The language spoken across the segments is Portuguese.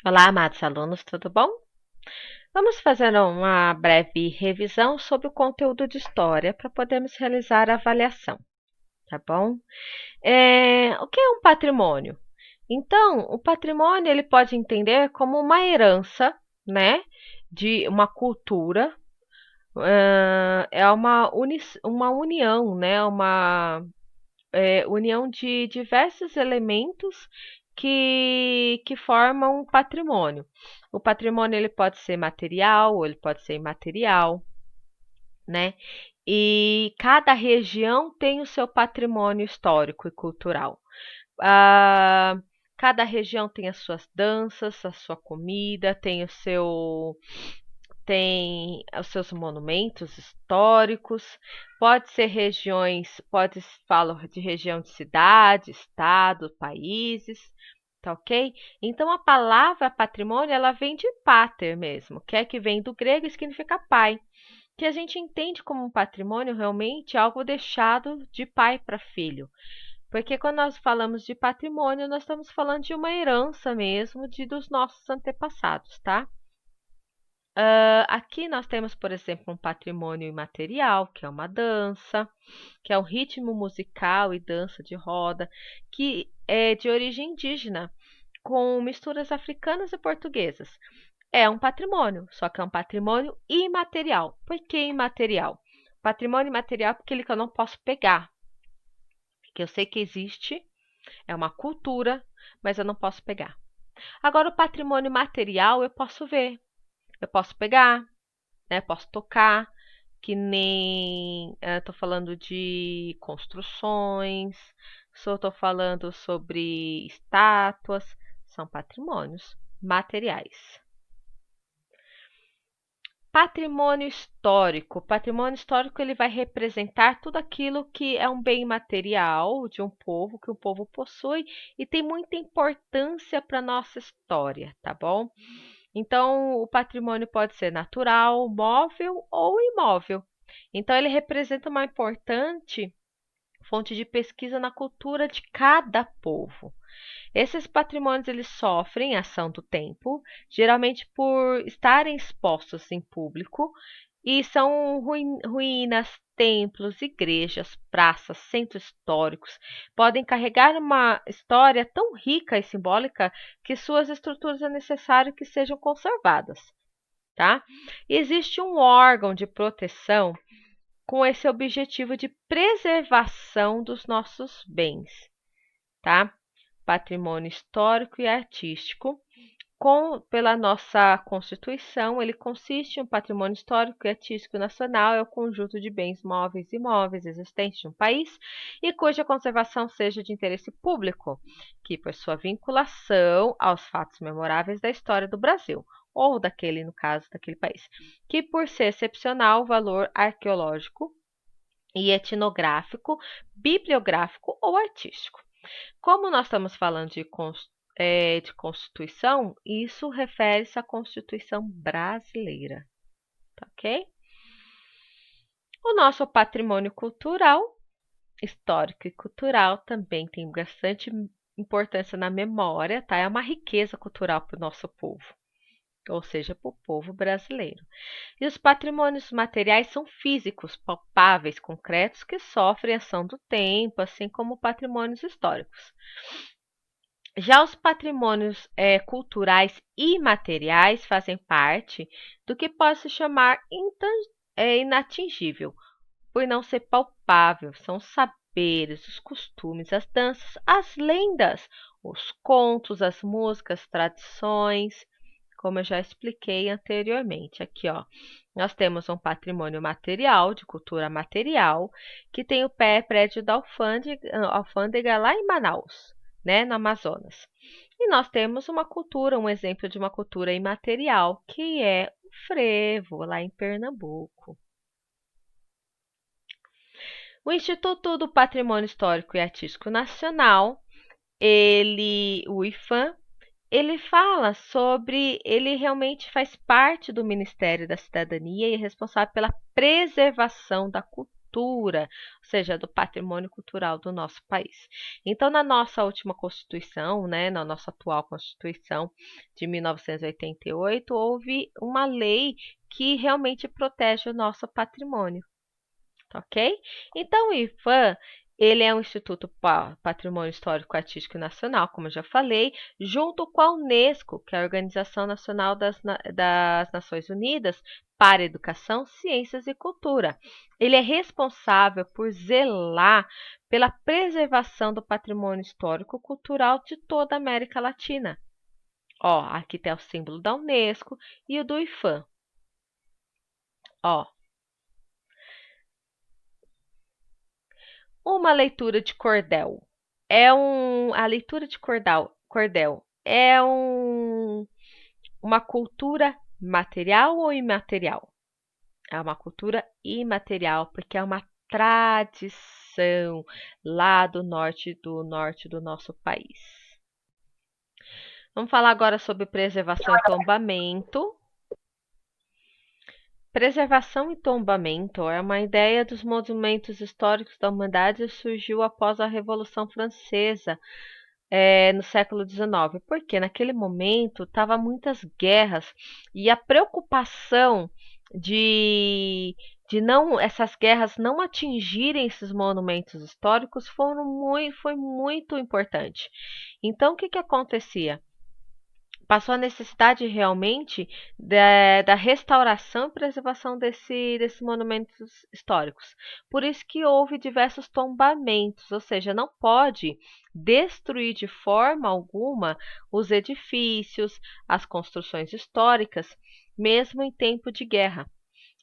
Olá, amados alunos, tudo bom? Vamos fazer uma breve revisão sobre o conteúdo de história para podermos realizar a avaliação, tá bom? O que é um patrimônio? Então, o patrimônio ele pode entender como uma herança, né, de uma cultura, é uma união, né, uma união de diversos elementos que formam um patrimônio. O patrimônio ele pode ser material ou ele pode ser imaterial, né? E cada região tem o seu patrimônio histórico e cultural. Ah, cada região tem as suas danças, a sua comida, tem os seus monumentos históricos, pode ser regiões, pode falo de região de cidade, estado, países, tá ok? Então a palavra patrimônio ela vem de pater mesmo, que vem do grego e significa pai, que a gente entende como um patrimônio realmente algo deixado de pai para filho. Porque quando nós falamos de patrimônio, nós estamos falando de uma herança mesmo dos nossos antepassados, tá? Aqui nós temos, por exemplo, um patrimônio imaterial, que é uma dança, que é um ritmo musical e dança de roda, que é de origem indígena, com misturas africanas e portuguesas. É um patrimônio, só que é um patrimônio imaterial. Por que imaterial? Patrimônio imaterial porque ele que eu não posso pegar, que eu sei que existe, é uma cultura, mas eu não posso pegar. Agora, o patrimônio material eu posso ver, eu posso pegar, né? Posso tocar, que nem estou falando de construções, estou falando sobre estátuas, são patrimônios materiais. Patrimônio histórico ele vai representar tudo aquilo que é um bem material de um povo, que o povo possui e tem muita importância para a nossa história, tá bom? Então, o patrimônio pode ser natural, móvel ou imóvel. Então, ele representa uma importante fonte de pesquisa na cultura de cada povo. Esses patrimônios eles sofrem ação do tempo, geralmente por estarem expostos em público, e são ruínas, templos, igrejas, praças, centros históricos. Podem carregar uma história tão rica e simbólica que suas estruturas é necessário que sejam conservadas, tá? Existe um órgão de proteção com esse objetivo de preservação dos nossos bens, tá? Patrimônio histórico e artístico. Pela nossa Constituição, ele consiste em um patrimônio histórico e artístico nacional, é o conjunto de bens móveis e imóveis existentes de um país e cuja conservação seja de interesse público, que por sua vinculação aos fatos memoráveis da história do Brasil, ou daquele, no caso, daquele país, que por ser excepcional valor arqueológico e etnográfico, bibliográfico ou artístico. Como nós estamos falando de Constituição, isso refere-se à Constituição brasileira, tá ok? O nosso patrimônio cultural, histórico e cultural também tem bastante importância na memória, tá? É uma riqueza cultural para o nosso povo, ou seja, para o povo brasileiro. E os patrimônios materiais são físicos, palpáveis, concretos, que sofrem ação do tempo, assim como patrimônios históricos. Já os patrimônios culturais imateriais fazem parte do que pode se chamar inatingível, por não ser palpável. São os saberes, os costumes, as danças, as lendas, os contos, as músicas, tradições, como eu já expliquei anteriormente. Aqui, ó, nós temos um patrimônio material, de cultura material, que tem o prédio da alfândega lá em Manaus, né, no Amazonas. E nós temos uma cultura, um exemplo de uma cultura imaterial, que é o frevo, lá em Pernambuco. O Instituto do Patrimônio Histórico e Artístico Nacional, o IFAM, ele realmente faz parte do Ministério da Cidadania e é responsável pela preservação da cultura cultura, ou seja, do patrimônio cultural do nosso país. Então, na nossa última Constituição, né, na nossa atual Constituição de 1988, houve uma lei que realmente protege o nosso patrimônio, tá ok? Então, o IPHAN, ele é um Instituto Patrimônio Histórico Artístico Nacional, como eu já falei, junto com a Unesco, que é a Organização Nacional das Nações Unidas para Educação, Ciências e Cultura. Ele é responsável por zelar pela preservação do patrimônio histórico-cultural de toda a América Latina. Ó, aqui tem o símbolo da Unesco e o do IPHAN. Ó, uma leitura de cordel. A leitura de cordel é uma cultura material ou imaterial? É uma cultura imaterial, porque é uma tradição lá do norte do nosso país. Vamos falar agora sobre preservação e tombamento. Preservação e tombamento é uma ideia dos monumentos históricos da humanidade e surgiu após a Revolução Francesa, no século XIX, porque naquele momento tava muitas guerras e a preocupação de não essas guerras não atingirem esses monumentos históricos foi muito importante. Então, o que que acontecia? Passou a necessidade realmente da restauração e preservação desses monumentos históricos. Por isso que houve diversos tombamentos, ou seja, não pode destruir de forma alguma os edifícios, as construções históricas, mesmo em tempo de guerra.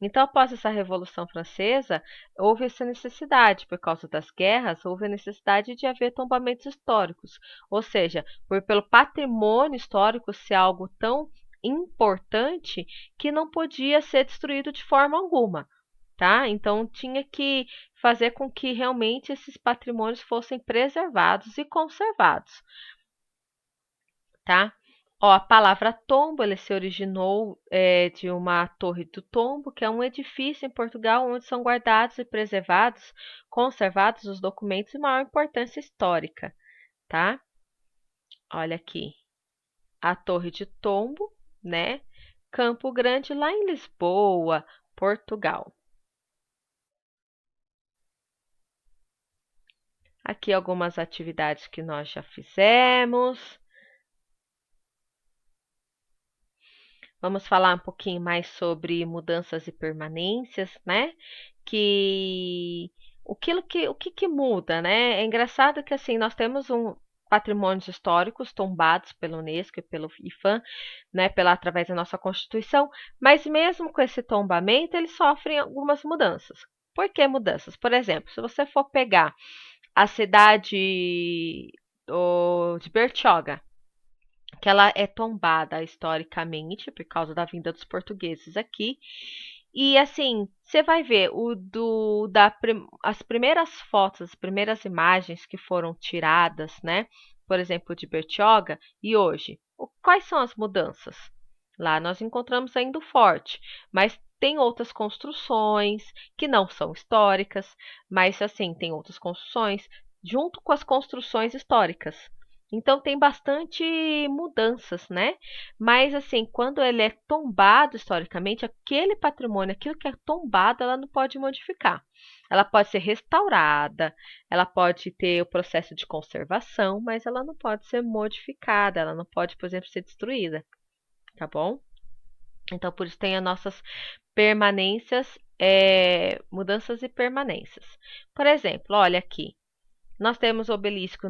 Então, após essa Revolução Francesa, houve essa necessidade, por causa das guerras, houve a necessidade de haver tombamentos históricos, ou seja, pelo patrimônio histórico ser algo tão importante que não podia ser destruído de forma alguma, tá? Então, tinha que fazer com que realmente esses patrimônios fossem preservados e conservados, tá? Ó, a palavra tombo, ele se originou de uma torre do tombo, que é um edifício em Portugal onde são guardados e conservados os documentos de maior importância histórica, tá? Olha aqui, a Torre de Tombo, né? Campo Grande, lá em Lisboa, Portugal. Aqui algumas atividades que nós já fizemos. Vamos falar um pouquinho mais sobre mudanças e permanências, né? O que muda, né? É engraçado que assim nós temos patrimônios históricos tombados pela Unesco e pelo IPHAN, né? Através da nossa Constituição, mas mesmo com esse tombamento, eles sofrem algumas mudanças. Por que mudanças? Por exemplo, se você for pegar a cidade de Bertioga, que ela é tombada historicamente por causa da vinda dos portugueses aqui. E assim, você vai ver as primeiras fotos, as primeiras imagens que foram tiradas, né? Por exemplo, de Bertioga e hoje. Quais são as mudanças? Lá nós encontramos ainda o forte, mas tem outras construções que não são históricas, mas assim, tem outras construções junto com as construções históricas. Então tem bastante mudanças, né? Mas assim, quando ele é tombado historicamente, aquele patrimônio, aquilo que é tombado, ela não pode modificar. Ela pode ser restaurada, ela pode ter o processo de conservação, mas ela não pode ser modificada, ela não pode, por exemplo, ser destruída, tá bom? Então, por isso tem as nossas permanências, mudanças e permanências. Por exemplo, olha aqui. Nós temos o obelisco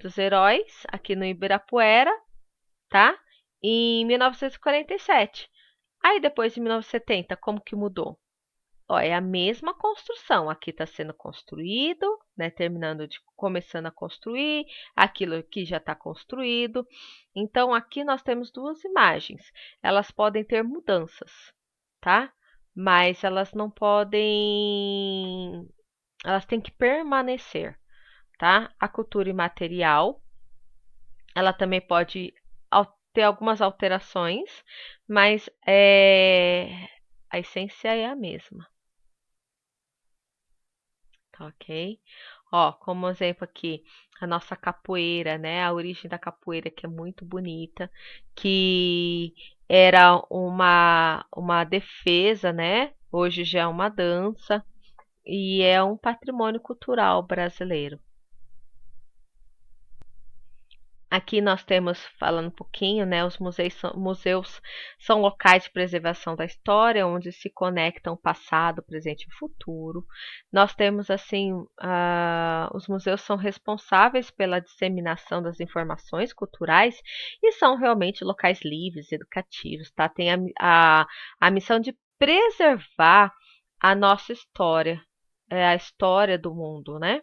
dos heróis, aqui no Ibirapuera, tá? Em 1947. Aí depois de 1970, como que mudou? Ó, é a mesma construção. Aqui está sendo construído, né? Começando a construir, aquilo aqui já está construído. Então, aqui nós temos duas imagens. Elas podem ter mudanças, tá? Mas elas não podem. Elas têm que permanecer, tá? A cultura imaterial, ela também pode ter algumas alterações, mas a essência é a mesma. tá ok? Ó, como exemplo aqui, a nossa capoeira, né? A origem da capoeira que é muito bonita, que era uma defesa, né? Hoje já é uma dança e é um patrimônio cultural brasileiro. Aqui nós temos, falando um pouquinho, né, os museus são locais de preservação da história, onde se conectam o passado, o presente e o futuro. Nós temos, assim, os museus são responsáveis pela disseminação das informações culturais e são realmente locais livres, educativos, tá? Tem a missão de preservar a nossa história, a história do mundo, né?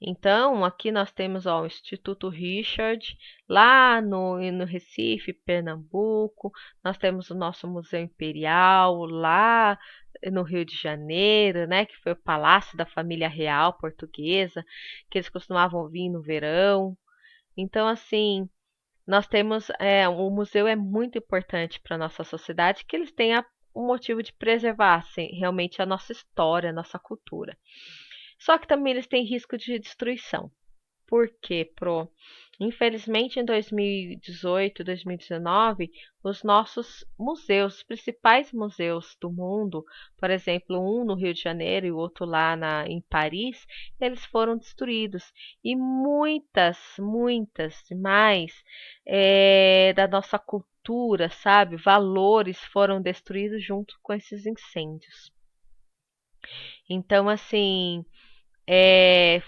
Então, aqui nós temos ó, o Instituto Richard, lá no Recife, Pernambuco. Nós temos o nosso Museu Imperial, lá no Rio de Janeiro, né, que foi o Palácio da Família Real Portuguesa, que eles costumavam vir no verão. Então, assim, nós temos, o museu é muito importante para a nossa sociedade, que eles têm o motivo de preservar, assim, realmente a nossa história, a nossa cultura. Só que também eles têm risco de destruição. Por quê, Pro? Infelizmente, em 2018, 2019, os nossos museus, os principais museus do mundo, por exemplo, um no Rio de Janeiro e o outro lá em Paris, eles foram destruídos. E muitas mais da nossa cultura, sabe? Valores foram destruídos junto com esses incêndios. Então, assim,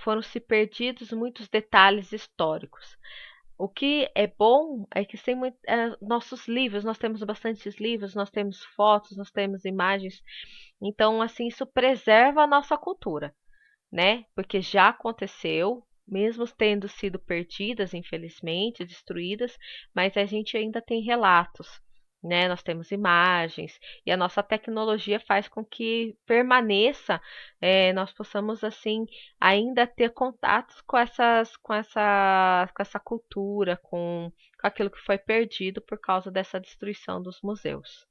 foram se perdidos muitos detalhes históricos. O que é bom é que tem nossos livros, nós temos bastantes livros, nós temos fotos, nós temos imagens. Então, assim, isso preserva a nossa cultura, né? Porque já aconteceu, mesmo tendo sido perdidas, infelizmente, destruídas, mas a gente ainda tem relatos, né? Nós temos imagens e a nossa tecnologia faz com que permaneça, nós possamos assim ainda ter contatos com essa cultura, com aquilo que foi perdido por causa dessa destruição dos museus.